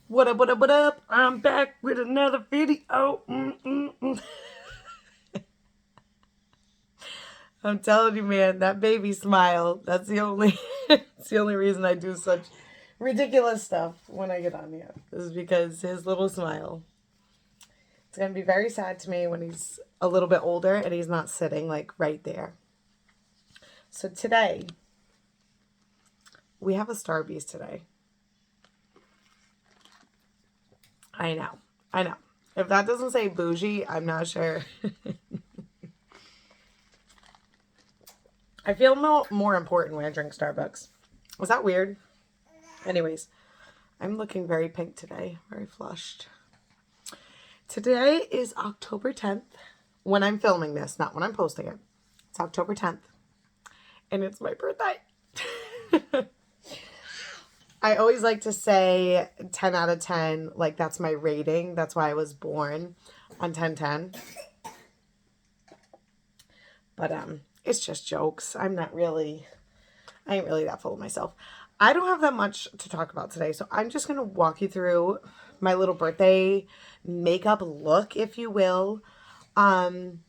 What up, what up, what up? I'm back with another video. I'm telling you, man, that baby smile, that's the only it's the only reason I do such ridiculous stuff when I get on here. Is because his little smile. It's gonna be very sad to me when he's a little bit older and he's not sitting like right there. So today, we have a Star Beast today. I know. I know. If that doesn't say bougie, I'm not sure. I feel more important when I drink Starbucks. Was that weird? Anyways, I'm looking very pink today. Very flushed. Today is October 10th. When I'm filming this, not when I'm posting it. It's October 10th. And it's my birthday. I always like to say 10 out of 10. Like, that's my rating. That's why I was born on 10/10. But it's just jokes. I ain't really that full of myself. I don't have that much to talk about today, so I'm just going to walk you through my little birthday makeup look, if you will. When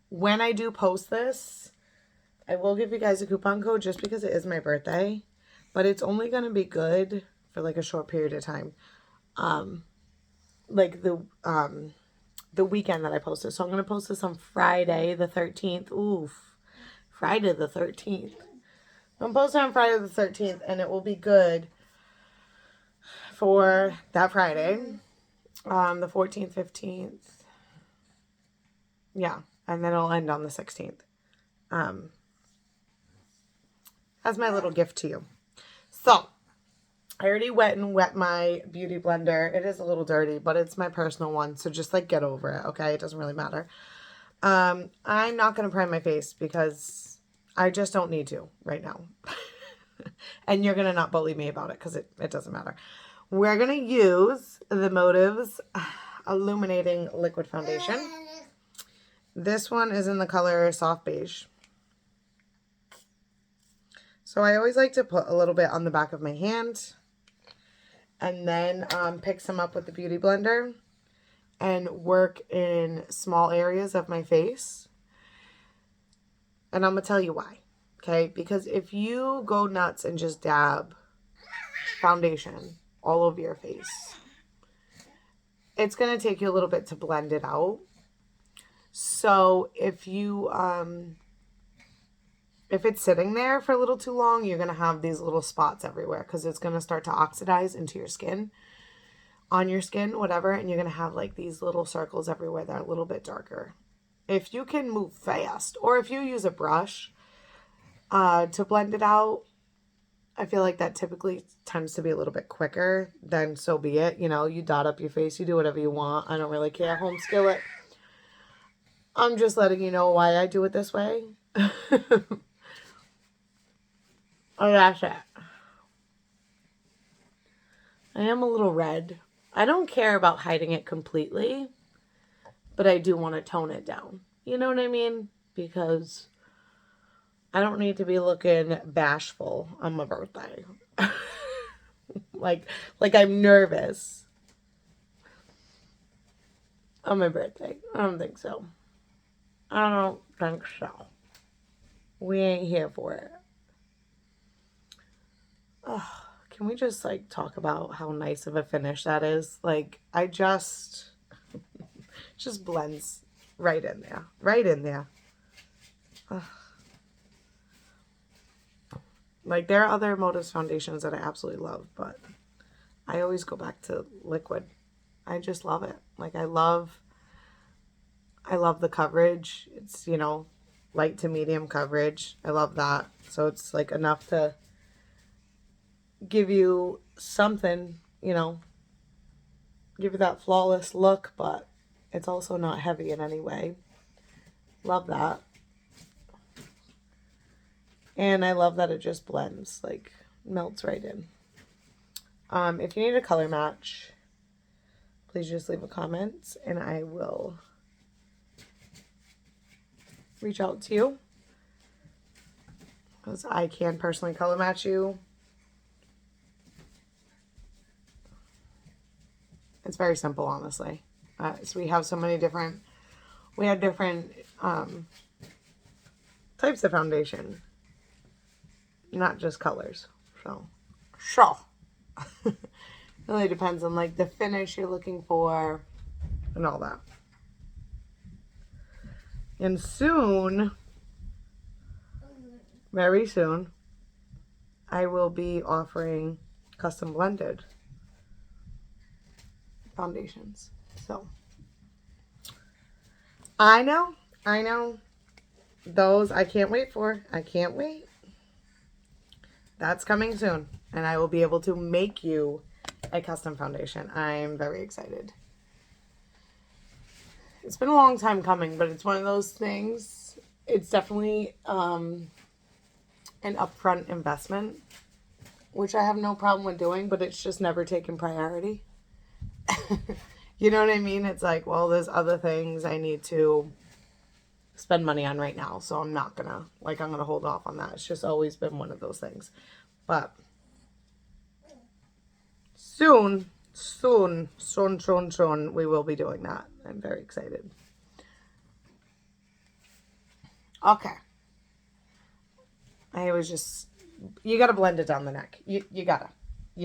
I do post this, I will give you guys a coupon code just because it is my birthday, but it's only going to be good for like a short period of time. Like the weekend that I posted. So I'm going to post this on Friday the 13th. Oof. Friday the 13th. I'm posting on Friday the 13th, and it will be good for that Friday. The 14th, 15th. Yeah. And then it'll end on the 16th. That's my little gift to you. So, I already wet my beauty blender. It is a little dirty, but it's my personal one. So just like get over it, okay? It doesn't really matter. I'm not going to prime my face because I just don't need to right now. And you're going to not bully me about it because it doesn't matter. We're going to use the Motives Illuminating Liquid Foundation. This one is in the color Soft Beige. So I always like to put a little bit on the back of my hand. And then pick some up with the Beauty Blender and work in small areas of my face. And I'm going to tell you why. Okay? Because if you go nuts and just dab foundation all over your face, it's going to take you a little bit to blend it out. So if you, if it's sitting there for a little too long, you're going to have these little spots everywhere because it's going to start to oxidize into your skin, on your skin, whatever, and you're going to have like these little circles everywhere that are a little bit darker. If you can move fast, or if you use a brush to blend it out, I feel like that typically tends to be a little bit quicker, then so be it. You know, you dot up your face, you do whatever you want. I don't really care. Home skillet. I'm just letting you know why I do it this way. Oh, that's it. I am a little red. I don't care about hiding it completely, but I do want to tone it down. You know what I mean? Because I don't need to be looking bashful on my birthday. like I'm nervous on my birthday. I don't think so. I don't think so. We ain't here for it. Oh, can we just like talk about how nice of a finish that is? Like I just blends right in there. Right in there. Ugh. Like there are other Motives foundations that I absolutely love, but I always go back to liquid. I just love it. Like I love the coverage. It's, you know, light to medium coverage. I love that. So it's like enough to give you something, you know, give you that flawless look, but it's also not heavy in any way. Love that. And I love that it just blends, like melts right in. If you need a color match, please just leave a comment and I will reach out to you. Because I can personally color match you. It's very simple, honestly. So we have so many different, we had different types of foundation, not just colors. So really depends on like the finish you're looking for and all that. And soon, very soon, I will be offering custom blended foundations. So I know those I can't wait for. I can't wait. That's coming soon, and I will be able to make you a custom foundation. I'm very excited. It's been a long time coming, but it's one of those things. It's definitely an upfront investment, which I have no problem with doing, but it's just never taken priority. You know what I mean? It's like, well, there's other things I need to spend money on right now, so I'm not gonna, like, I'm gonna hold off on that. It's just always been one of those things. But soon, we will be doing that. I'm very excited. Okay. You gotta blend it down the neck. You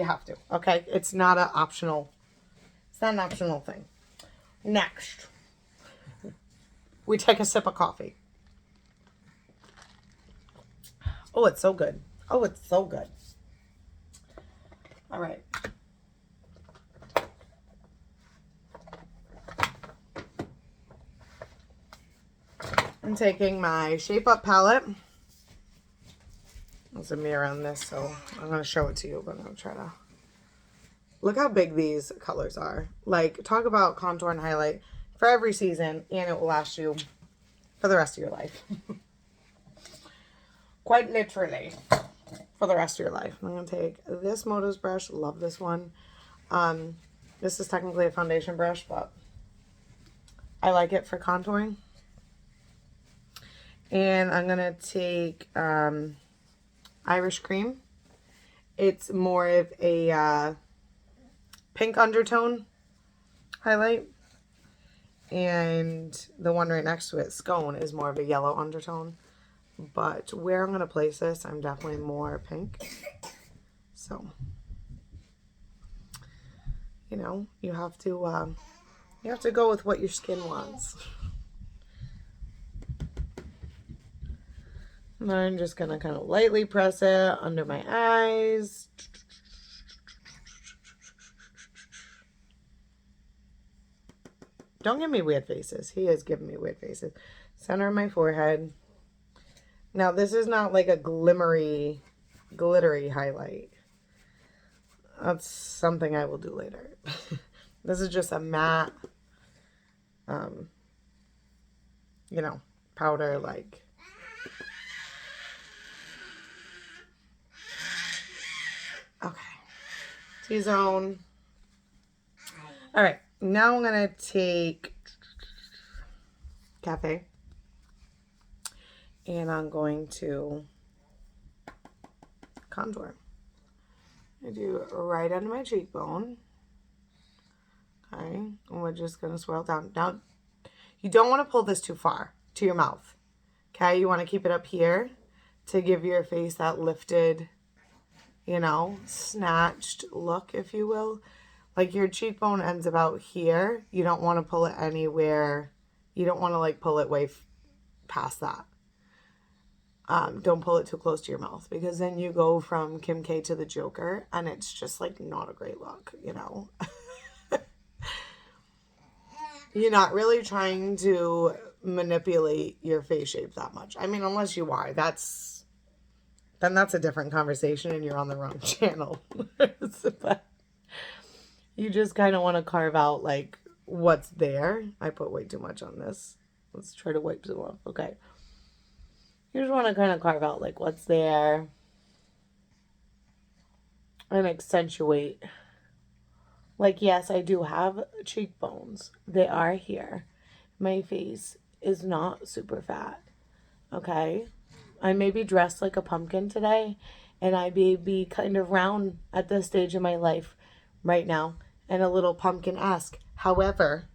have to, okay? It's not an optional thing. Next, we take a sip of coffee. Oh, it's so good. Oh, it's so good. All right. I'm taking my Shape Up palette. There's a mirror on this, so I'm going to show it to you, but I'm going to try to... Look how big these colors are. Like, talk about contour and highlight for every season, and it will last you for the rest of your life. Quite literally, for the rest of your life. I'm going to take this Moto's brush. Love this one. This is technically a foundation brush, but I like it for contouring. And I'm going to take Irish Cream. It's more of a pink undertone highlight. And the one right next to it, Scone, is more of a yellow undertone. But where I'm going to place this, I'm definitely more pink. So, you know, you have to go with what your skin wants. And then I'm just going to kind of lightly press it under my eyes. Don't give me weird faces. He is giving me weird faces. Center of my forehead. Now, this is not like a glittery highlight. That's something I will do later. This is just a matte, you know, powder like. Okay. T-zone. All right. Now I'm going to take Cafe. And I'm going to contour. I do right under my cheekbone. Okay. And we're just going to swirl down. Now, you don't want to pull this too far to your mouth. Okay. You want to keep it up here to give your face that lifted, you know, snatched look, if you will. Like your cheekbone ends about here. You don't want to pull it anywhere. You don't want to like pull it way past that. Don't pull it too close to your mouth, because then you go from Kim K to the Joker and it's just like not a great look, you know. You're not really trying to manipulate your face shape that much. I mean, unless you are, then that's a different conversation and you're on the wrong channel. But you just kind of want to carve out like what's there. I put way too much on this. Let's try to wipe some off. Okay. You just want to kind of carve out like what's there and accentuate. Like, yes, I do have cheekbones. They are here. My face is not super fat. Okay. I may be dressed like a pumpkin today, and I may be kind of round at this stage in my life right now. and a little pumpkin-esque. However,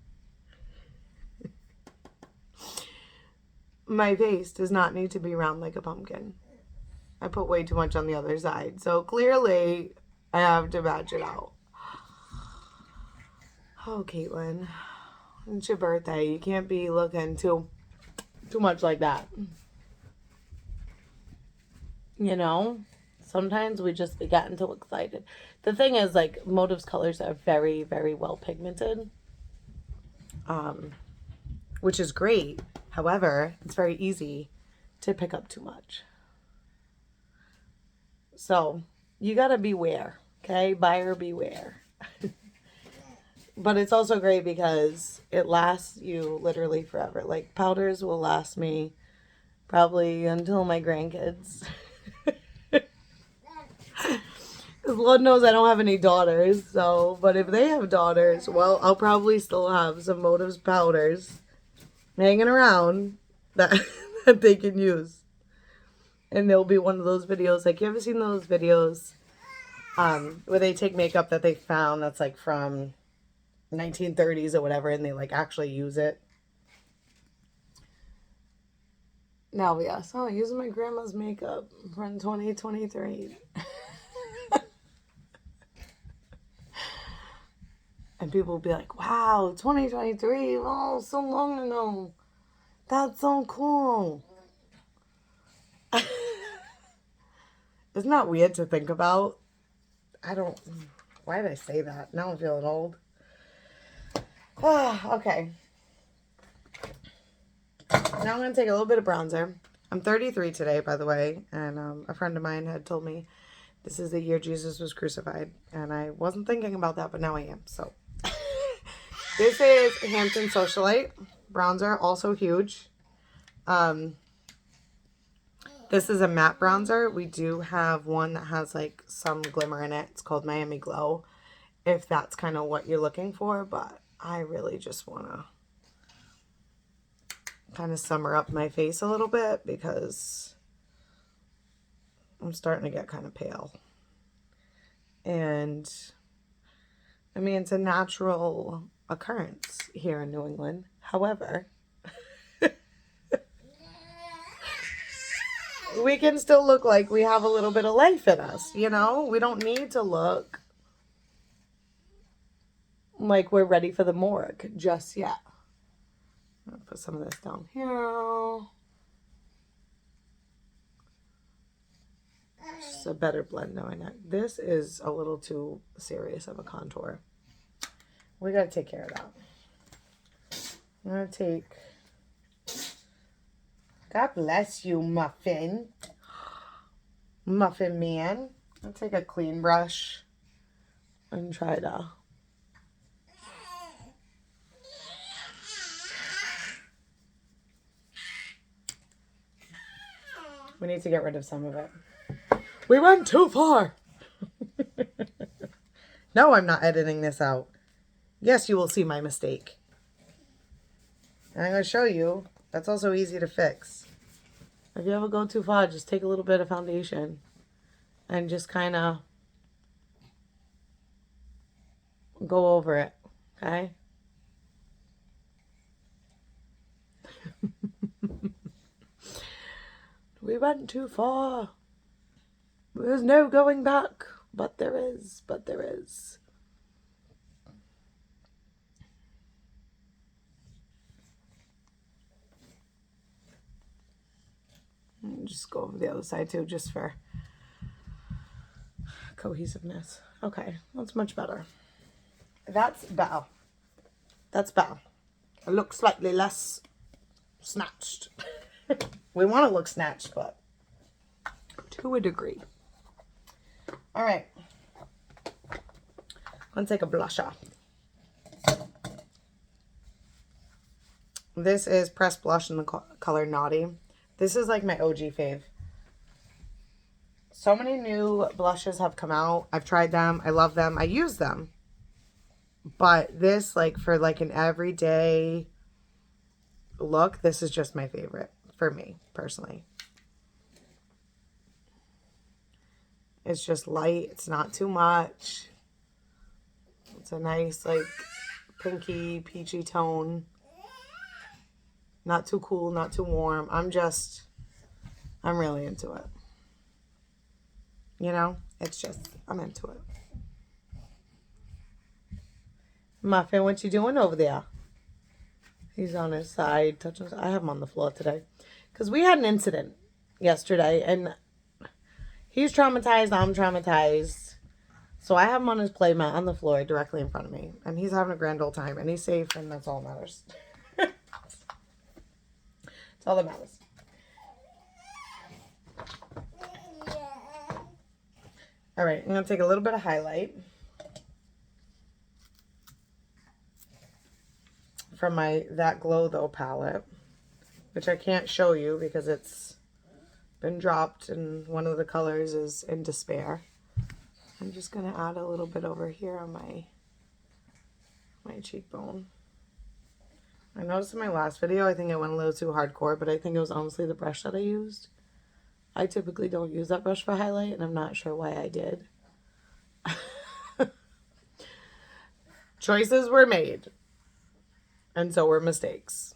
my face does not need to be round like a pumpkin. I put way too much on the other side. So clearly, I have to match it out. Oh, Caitlin, it's your birthday. You can't be looking too much like that. You know? Sometimes we just be getting too excited. The thing is, like, Motive's colors are very, very well pigmented. Which is great. However, it's very easy to pick up too much. So, you gotta beware, okay? Buyer beware. But it's also great because it lasts you literally forever. Like, powders will last me probably until my grandkids. Because Lord knows I don't have any daughters, so, but if they have daughters, well, I'll probably still have some Motives powders hanging around that, that they can use. And there'll be one of those videos, like, you ever seen those videos where they take makeup that they found that's, like, from 1930s or whatever, and they, like, actually use it? Now, yes, oh, using my grandma's makeup from 2023. And people will be like, wow, 2023, oh, so long ago. That's so cool. Isn't that weird to think about? Why did I say that? Now I'm feeling old. Okay. Now I'm going to take a little bit of bronzer. I'm 33 today, by the way, and a friend of mine had told me this is the year Jesus was crucified, and I wasn't thinking about that, but now I am, so. This is Hampton Socialite bronzer, also huge. This is a matte bronzer. We do have one that has like some glimmer in it. It's called Miami Glow, if that's kind of what you're looking for, but I really just want to kind of summer up my face a little bit because I'm starting to get kind of pale. And I mean, it's a natural occurrence here in New England. However, we can still look like we have a little bit of life in us, you know? We don't need to look like we're ready for the morgue just yet. I'll put some of this down here. Just a better blend knowing that. This is a little too serious of a contour. We got to take care of that. I'm going to take... God bless you, Muffin. Muffin Man. I'll take a clean brush and try to... We need to get rid of some of it. We went too far. No, I'm not editing this out. Yes, you will see my mistake. And I'm going to show you. That's also easy to fix. If you ever go too far, just take a little bit of foundation and just kind of go over it, okay? We went too far. There's no going back, but there is, Just go over the other side too, just for cohesiveness. Okay, that's much better. That's better. That's better. It looks slightly less snatched. We want to look snatched, but to a degree. All right. I'm going to take a blusher. This is Pressed Blush in the color Naughty. This is like my OG fave. So many new blushes have come out. I've tried them. I love them. I use them. But this, like, for like an everyday look, this is just my favorite for me, personally. It's just light. It's not too much. It's a nice, like, pinky, peachy tone. Not too cool, not too warm. I'm really into it. You know? I'm into it. Muffin, what you doing over there? He's on his side, touching. I have him on the floor today. Because we had an incident yesterday, and he's traumatized, I'm traumatized. So I have him on his play mat on the floor directly in front of me. And he's having a grand old time. And he's safe, and that's all that matters. That's all that matters. All right, I'm going to take a little bit of highlight from my That Glow Though palette, which I can't show you because it's been dropped and one of the colors is in Despair. I'm just going to add a little bit over here on my cheekbone. I noticed in my last video, I think I went a little too hardcore, but I think it was honestly the brush that I used. I typically don't use that brush for highlight, and I'm not sure why I did. Choices were made, and so were mistakes.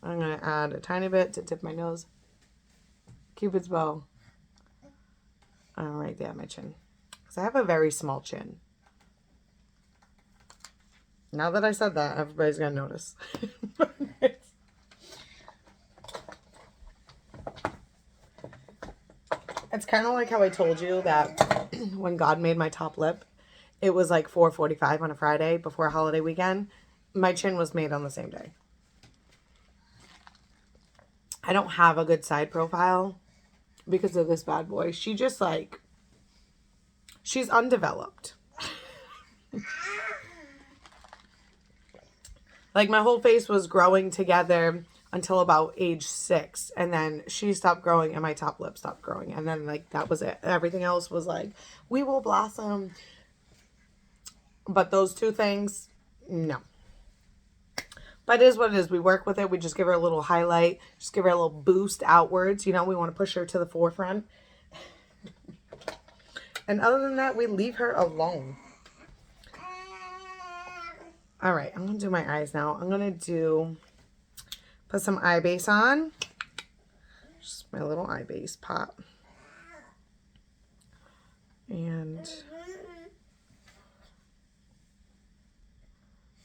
I'm going to add a tiny bit to tip my nose. Cupid's bow. Right there, my chin. Because I have a very small chin. Now that I said that, everybody's going to notice. It's kind of like how I told you that when God made my top lip, it was like 4:45 on a Friday before a holiday weekend. My chin was made on the same day. I don't have a good side profile because of this bad boy. She just like, she's undeveloped. Like my whole face was growing together until about age 6, and then she stopped growing and my top lip stopped growing, and then like that was it. Everything else was like, we will blossom. But those two things, no. But it is what it is. We work with it. We just give her a little highlight, just give her a little boost outwards. You know, we want to push her to the forefront. And other than that, we leave her alone. All right, I'm going to do my eyes now. I'm going to put some eye base on. Just my little eye base pop. And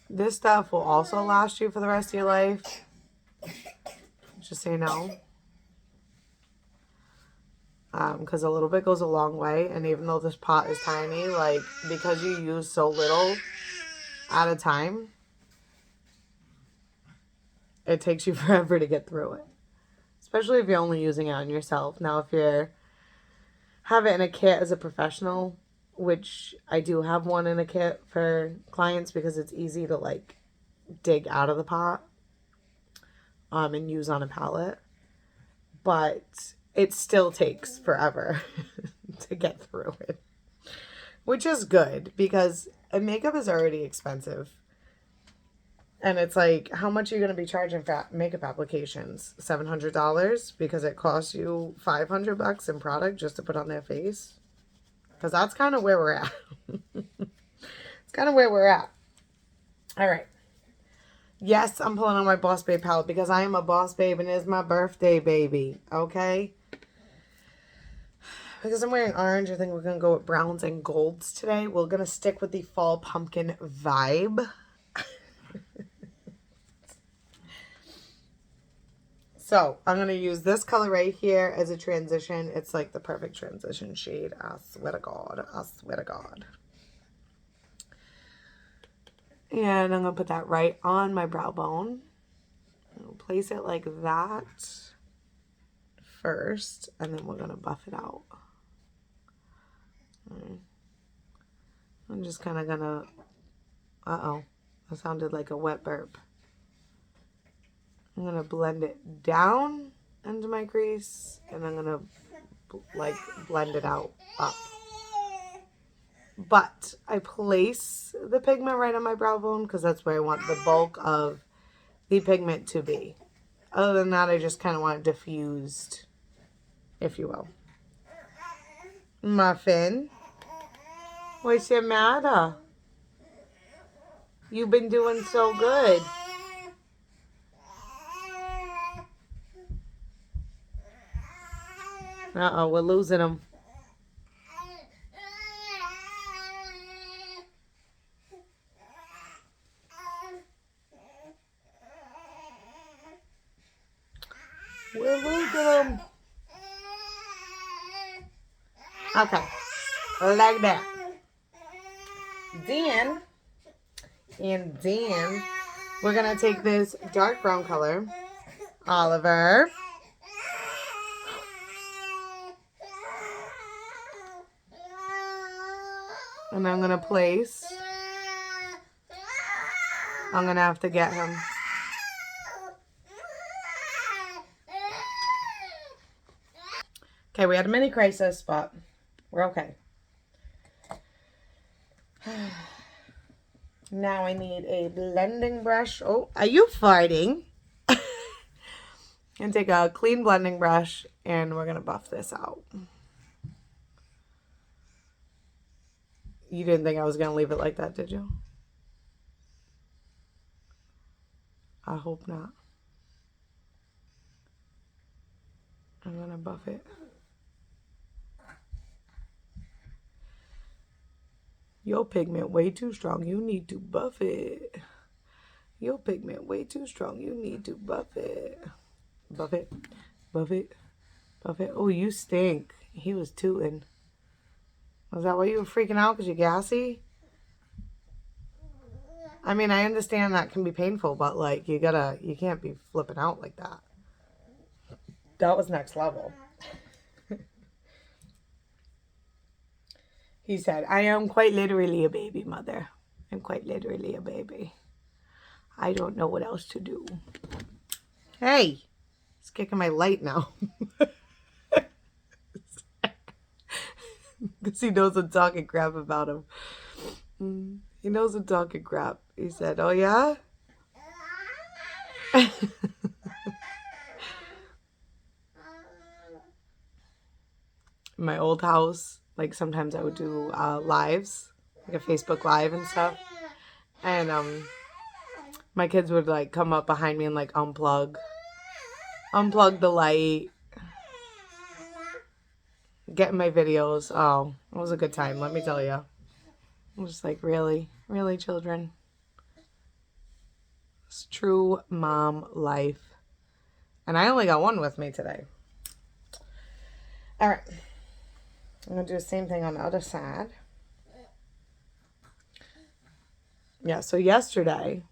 this stuff will also last you for the rest of your life. Just so you know. Because a little bit goes a long way. And even though this pot is tiny, like, because you use so little at a time, it takes you forever to get through it. Especially if you're only using it on yourself. Now, if you have it in a kit as a professional, which I do have one in a kit for clients because it's easy to, like, dig out of the pot and use on a palette. But it still takes forever to get through it. Which is good because makeup is already expensive. And it's like, how much are you going to be charging for makeup applications? $700 because it costs you $500 in product just to put on their face? Because that's kind of where we're at. It's kind of where we're at. All right. Yes, I'm pulling on my Boss Babe palette because I am a boss babe and it is my birthday, baby. Okay? Because I'm wearing orange, I think we're going to go with browns and golds today. We're going to stick with the fall pumpkin vibe. So, I'm going to use this color right here as a transition. It's like the perfect transition shade. I swear to God. I swear to God. And I'm going to put that right on my brow bone. I'll place it like that first. And then we're going to buff it out. I'm just kind of going to... Uh-oh. That sounded like a wet burp. I'm going to blend it down into my crease, and I'm going to, like, blend it out up. But I place the pigment right on my brow bone because that's where I want the bulk of the pigment to be. Other than that, I just kind of want it diffused, if you will. Muffin, what's the matter? You've been doing so good. Uh-oh, we're losing him. We're losing him. Okay, like that. Then, we're going to take this dark brown color, Oliver, and I'm going to place, I'm going to have to get him. Okay, we had a mini crisis, but we're okay. Now I need a blending brush. Oh, are you farting? And take a clean blending brush and we're going to buff this out. You didn't think I was going to leave it like that, did you? I hope not. I'm going to buff it. Your pigment way too strong. You need to buff it. Your pigment way too strong. You need to buff it. Buff it. Buff it. Buff it. Oh, you stink. He was tooting. Was that why you were freaking out? Because you're gassy? I mean, I understand that can be painful, but like, you can't be flipping out like that. That was next level. He said, I am quite literally a baby, mother. I'm quite literally a baby. I don't know what else to do. Hey, he's kicking my light now. Because he knows I'm talking crap about him. He knows I'm talking crap. He said, oh yeah? In my old house, like sometimes I would do lives, like a Facebook Live and stuff. And my kids would like come up behind me and like unplug the light, get in my videos. Oh, it was a good time, let me tell you. I was just like, really, children? It's true mom life. And I only got one with me today. All right. I'm going to do the same thing on the other side. Yeah, so yesterday,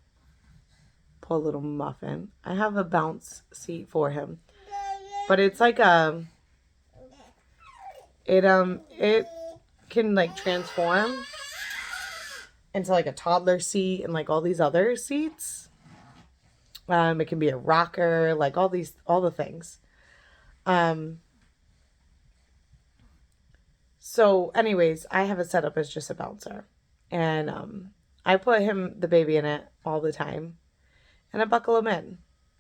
poor little muffin, I have a bounce seat for him. But it's like it can like transform into like a toddler seat and like all these other seats. It can be a rocker, like all the things. So anyways, I have it set up as just a bouncer. And I put the baby in it all the time. And I buckle him in,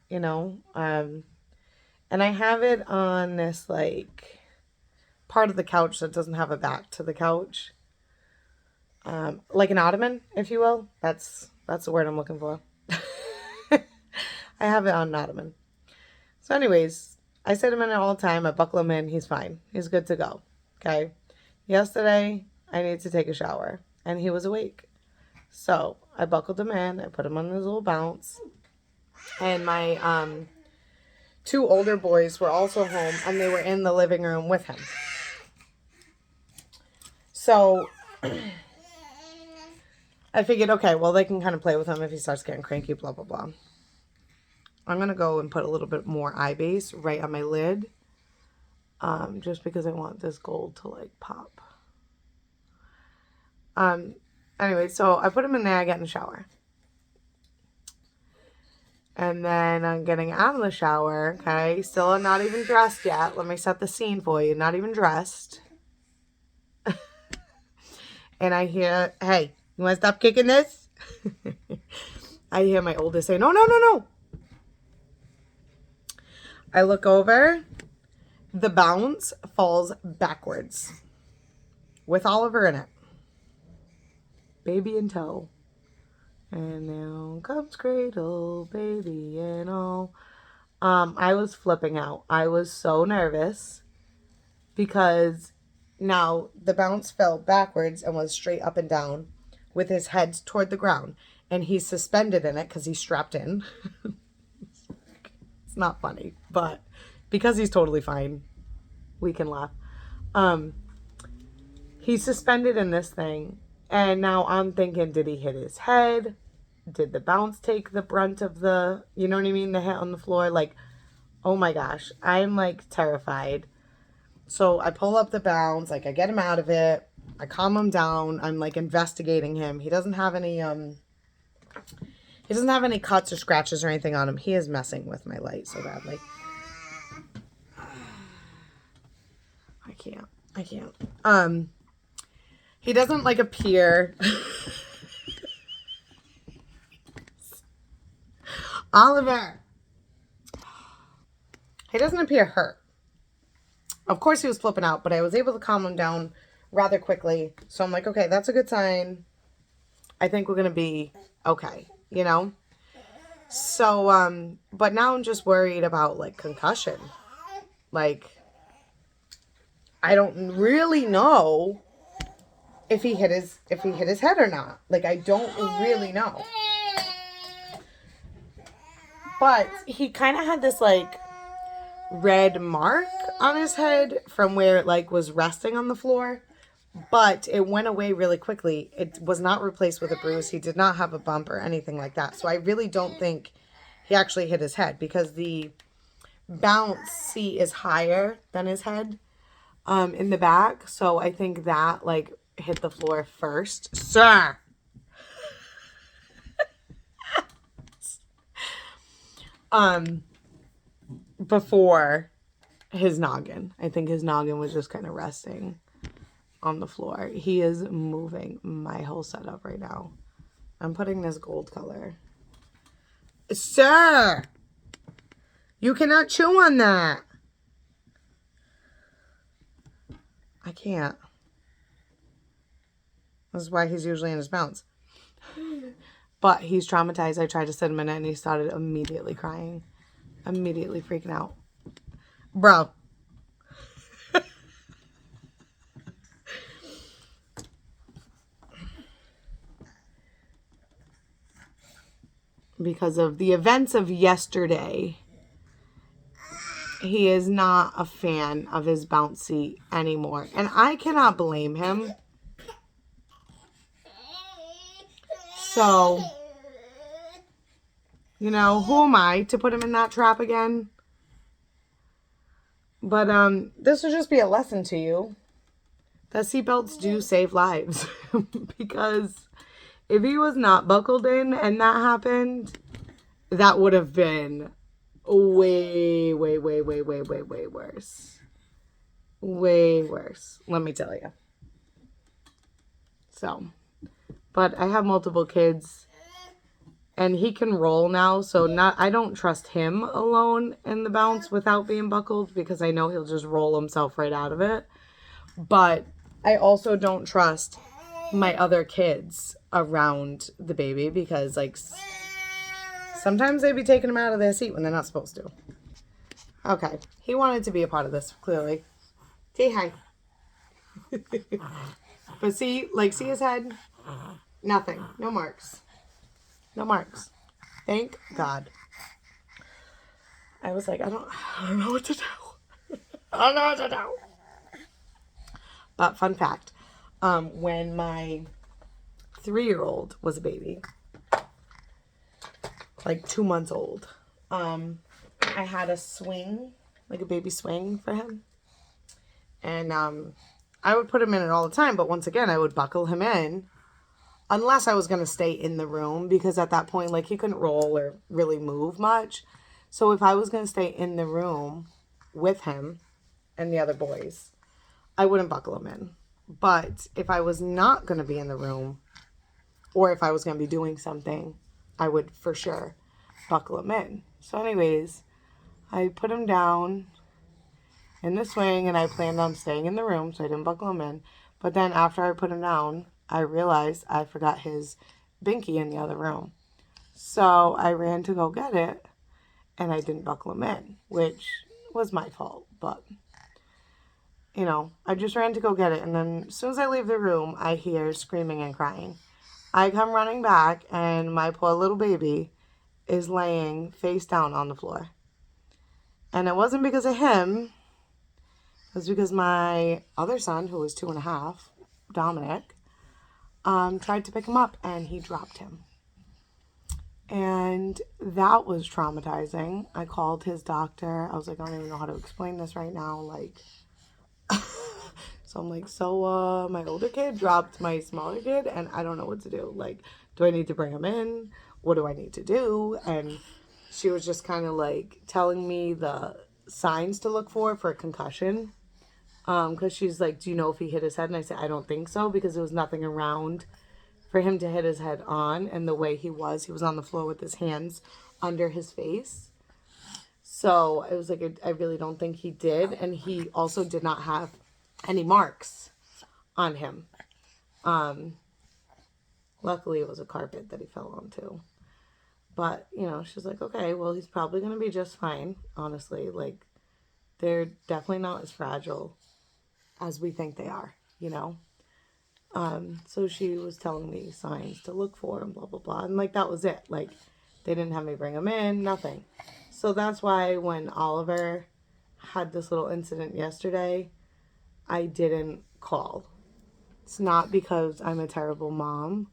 you know. And I have it on this like part of the couch that doesn't have a back to the couch. Like an ottoman, if you will. That's the word I'm looking for. I have it on an ottoman. So anyways, I sit him in it all the time. I buckle him in. He's fine. He's good to go. Okay. Yesterday, I needed to take a shower, and he was awake. So I buckled him in. I put him on his little bounce. And my 2 older boys were also home, and they were in the living room with him. So I figured, okay, well, they can kind of play with him if he starts getting cranky, blah, blah, blah. I'm going to go and put a little bit more eye base right on my lid. Just because I want this gold to like pop. Anyway, so I put him in there, I get in the shower. And then I'm getting out of the shower, okay? Still not even dressed yet. Let me set the scene for you. Not even dressed. And I hear, hey, you want to stop kicking this? I hear my oldest say, no, no, no, no. I look over. The bounce falls backwards with Oliver in it. Baby in tow. And now comes cradle, baby, and all. I was flipping out. I was so nervous because now the bounce fell backwards and was straight up and down with his head toward the ground. And he's suspended in it because he's strapped in. It's not funny, but because he's totally fine, we can laugh. He's suspended in this thing. And now I'm thinking, did he hit his head? Did the bounce take the brunt of the, you know what I mean, the hit on the floor? Like, oh my gosh, I'm like terrified. So I pull up the bounce, like I get him out of it. I calm him down. I'm like investigating him. He doesn't have any cuts or scratches or anything on him. He is messing with my light so badly. I can't. He doesn't like appear. Oliver. He doesn't appear hurt. Of course he was flipping out, but I was able to calm him down rather quickly. So I'm like, okay, that's a good sign. I think we're going to be okay, you know? So, but now I'm just worried about like concussion. Like, I don't really know if he hit his head or not. Like, I don't really know. But he kind of had this like red mark on his head from where it like was resting on the floor, but it went away really quickly. It was not replaced with a bruise. He did not have a bump or anything like that. So I really don't think he actually hit his head because the bounce seat is higher than his head in the back. So I think that like hit the floor first. Sir. Before his noggin. I think his noggin was just kind of resting on the floor. He is moving my whole setup right now. I'm putting this gold color. Sir! You cannot chew on that. I can't. This is why he's usually in his bounce. But he's traumatized. I tried to sit him in it and he started immediately crying. Immediately freaking out. Bro. Because of the events of yesterday, he is not a fan of his bounce seat anymore. And I cannot blame him. So, you know, who am I to put him in that trap again? But this will just be a lesson to you that seatbelts do save lives. Because if he was not buckled in and that happened, that would have been way, way, way, way, way, way, way worse. Way worse, let me tell you. So, but I have multiple kids. And he can roll now, so I don't trust him alone in the bounce without being buckled because I know he'll just roll himself right out of it. But I also don't trust my other kids around the baby because, like, sometimes they be taking him out of their seat when they're not supposed to. Okay, he wanted to be a part of this, clearly. Say hi. But see his head? Nothing. No marks. No marks. Thank God. I was like, I don't know what to do. I don't know what to do. But fun fact, when my 3-year-old was a baby, like 2 months old, I had a swing, like a baby swing for him. And I would put him in it all the time, but once again, I would buckle him in. Unless I was going to stay in the room because at that point, like, he couldn't roll or really move much. So if I was going to stay in the room with him and the other boys, I wouldn't buckle him in. But if I was not going to be in the room or if I was going to be doing something, I would for sure buckle him in. So anyways, I put him down in the swing and I planned on staying in the room so I didn't buckle him in. But then after I put him down, I realized I forgot his binky in the other room. So I ran to go get it, and I didn't buckle him in, which was my fault. But, you know, I just ran to go get it, and then as soon as I leave the room, I hear screaming and crying. I come running back, and my poor little baby is laying face down on the floor. And it wasn't because of him. It was because my other son, who was 2.5, Dominic, tried to pick him up, and he dropped him. And that was traumatizing. I called his doctor. I was like, I don't even know how to explain this right now. Like, so I'm like, my older kid dropped my smaller kid, and I don't know what to do. Like, do I need to bring him in? What do I need to do? And she was just kind of like telling me the signs to look for a concussion. Because she's like, do you know if he hit his head? And I said, I don't think so, because there was nothing around for him to hit his head on. And the way he was on the floor with his hands under his face. So it was like, I really don't think he did. And he also did not have any marks on him. Luckily, it was a carpet that he fell onto. But, you know, she's like, okay, well, he's probably going to be just fine, honestly. Like, they're definitely not as fragile as we think they are, you know? So she was telling me signs to look for and blah, blah, blah. And, like, that was it. Like, they didn't have me bring him in, nothing. So that's why when Oliver had this little incident yesterday, I didn't call. It's not because I'm a terrible mom.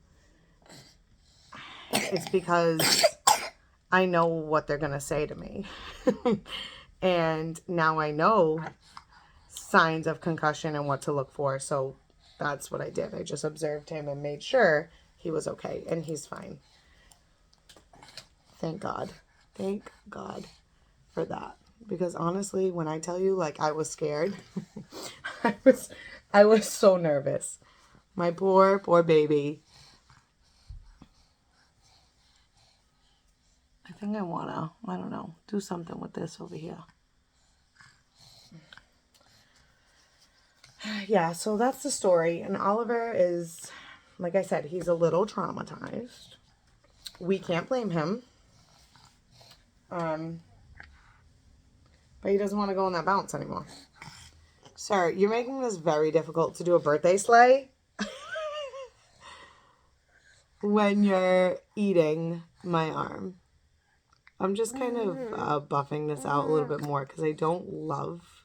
It's because I know what they're going to say to me. And now I know signs of concussion and what to look for. So that's what I did. I just observed him and made sure he was okay. And he's fine. Thank God. Thank God for that. Because honestly, when I tell you, like, I was scared, I was so nervous. My poor baby. I think I want to, I don't know, do something with this over here. Yeah, so that's the story. And Oliver is, like I said, he's a little traumatized. We can't blame him. But he doesn't want to go on that bounce anymore. Sir, you're making this very difficult to do a birthday sleigh when you're eating my arm. I'm just kind of buffing this out a little bit more because I don't love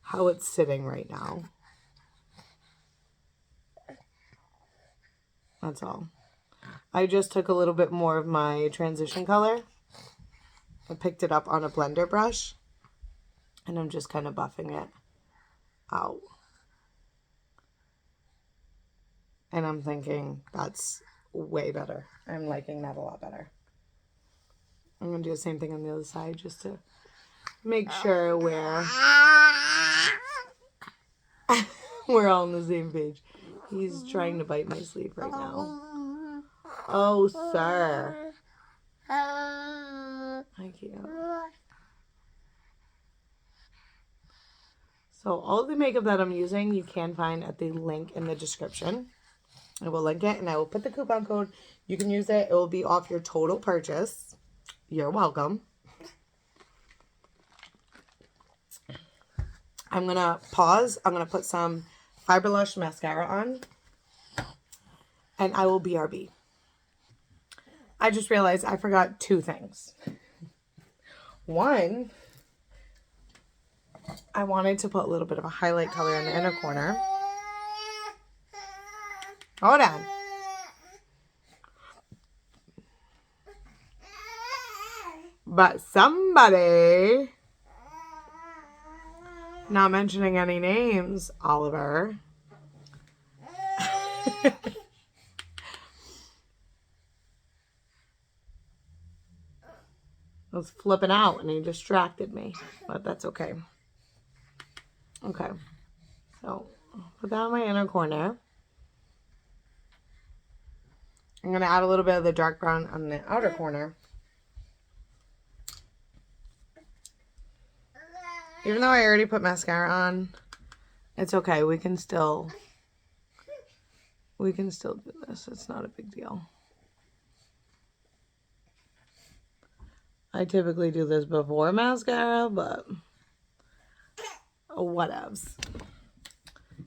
how it's sitting right now. That's all. I just took a little bit more of my transition color. I picked it up on a blender brush. And I'm just kind of buffing it out. And I'm thinking that's way better. I'm liking that a lot better. I'm going to do the same thing on the other side just to make sure we're all on the same page. He's trying to bite my sleeve right now. Oh, sir. I can't. So all the makeup that I'm using, you can find at the link in the description. I will link it, and I will put the coupon code. You can use it. It will be off your total purchase. You're welcome. I'm going to pause. I'm going to put some Fiberlush mascara on. And I will BRB. I just realized I forgot 2 things. One, I wanted to put a little bit of a highlight color in the inner corner. Hold on. But somebody, not mentioning any names, Oliver, was flipping out and he distracted me, but that's okay. Okay, so put that in my inner corner. I'm going to add a little bit of the dark brown on the outer corner. Even though I already put mascara on, it's okay. We can still do this. It's not a big deal. I typically do this before mascara, but whatevs.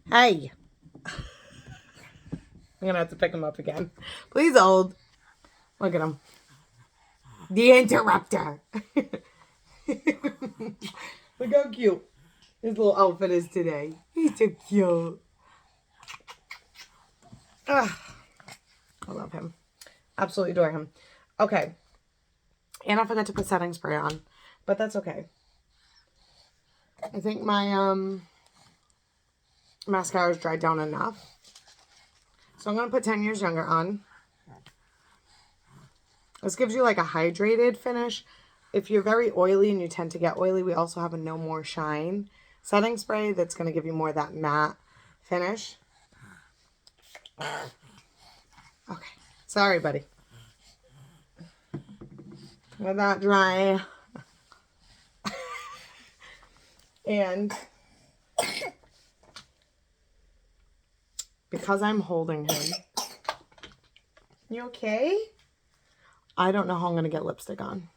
Hey! I'm gonna have to pick him up again. Please hold. Look at him. The interrupter. Look how cute his little outfit is today. He's so cute. Ugh. I love him. Absolutely adore him. Okay. And I forgot to put setting spray on. But that's okay. I think my mascara's dried down enough. So I'm going to put 10 Years Younger on. This gives you like a hydrated finish. If you're very oily and you tend to get oily, we also have a No More Shine setting spray that's going to give you more of that matte finish. Okay. Sorry, buddy. Let that dry. And because I'm holding him. You okay? I don't know how I'm going to get lipstick on.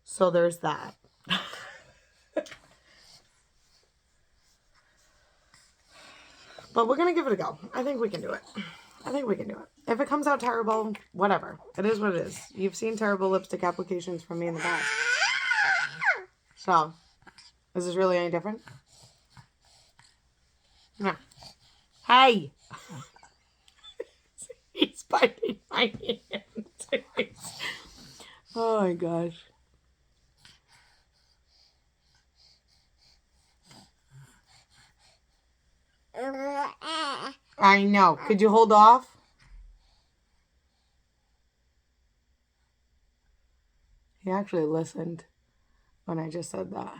So there's that. But we're going to give it a go. I think we can do it. I think we can do it. If it comes out terrible, whatever. It is what it is. You've seen terrible lipstick applications from me in the past. So, is this really any different? No. Hey! He's biting my hand. Oh my gosh. I know. Could you hold off? He actually listened when I just said that.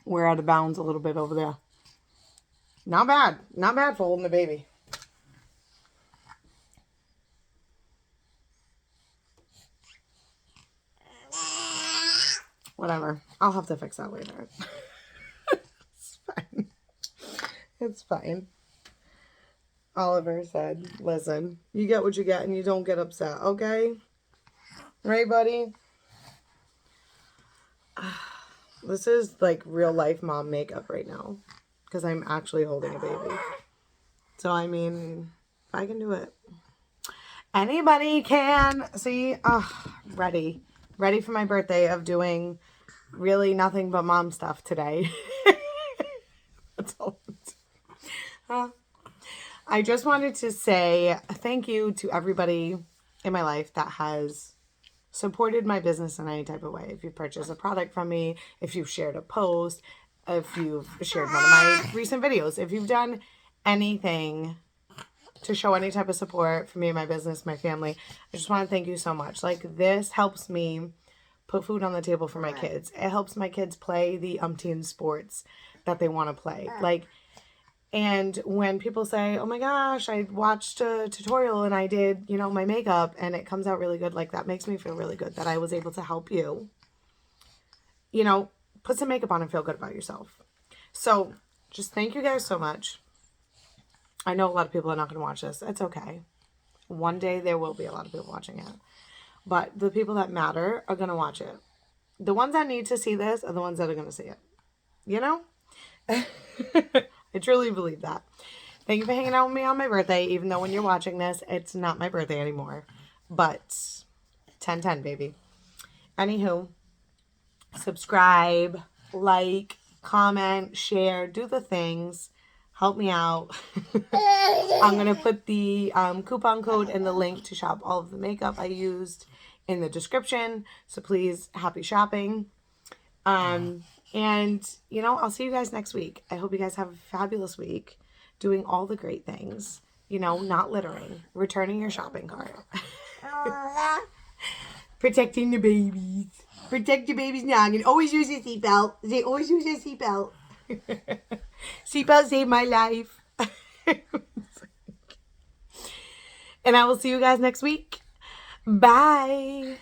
We're out of bounds a little bit over there. Not bad. Not bad for holding the baby. Whatever. I'll have to fix that later. It's fine. It's fine. Oliver said, listen, you get what you get and you don't get upset, okay? Right, buddy? This is like real life mom makeup right now. Because I'm actually holding a baby. So, I mean, if I can do it. Anybody can. See? Ready. Ready for my birthday of doing really nothing but mom stuff today. That's all. I just wanted to say thank you to everybody in my life that has supported my business in any type of way. If you purchased a product from me, if you've shared a post, if you've shared one of my recent videos, if you've done anything to show any type of support for me and my business, my family, I just want to thank you so much. Like, this helps me put food on the table for my kids. It helps my kids play the umpteen sports that they want to play. Like, and when people say, oh my gosh, I watched a tutorial and I did, you know, my makeup and it comes out really good, like, that makes me feel really good that I was able to help you, you know, put some makeup on and feel good about yourself. So just thank you guys so much. I know a lot of people are not going to watch this. It's okay. One day there will be a lot of people watching it. But the people that matter are going to watch it. The ones that need to see this are the ones that are going to see it. You know? I truly believe that. Thank you for hanging out with me on my birthday, even though when you're watching this, it's not my birthday anymore. But 10/10, baby. Anywho, subscribe, like, comment, share, do the things. Help me out. I'm going to put the coupon code and the link to shop all of the makeup I used in the description. So please, happy shopping. And, you know, I'll see you guys next week. I hope you guys have a fabulous week doing all the great things. You know, not littering, returning your shopping cart. Protecting the babies. Protect your baby's noggin. Always use your seatbelt. They always use your seatbelt. Seatbelt saved my life. And I will see you guys next week. Bye.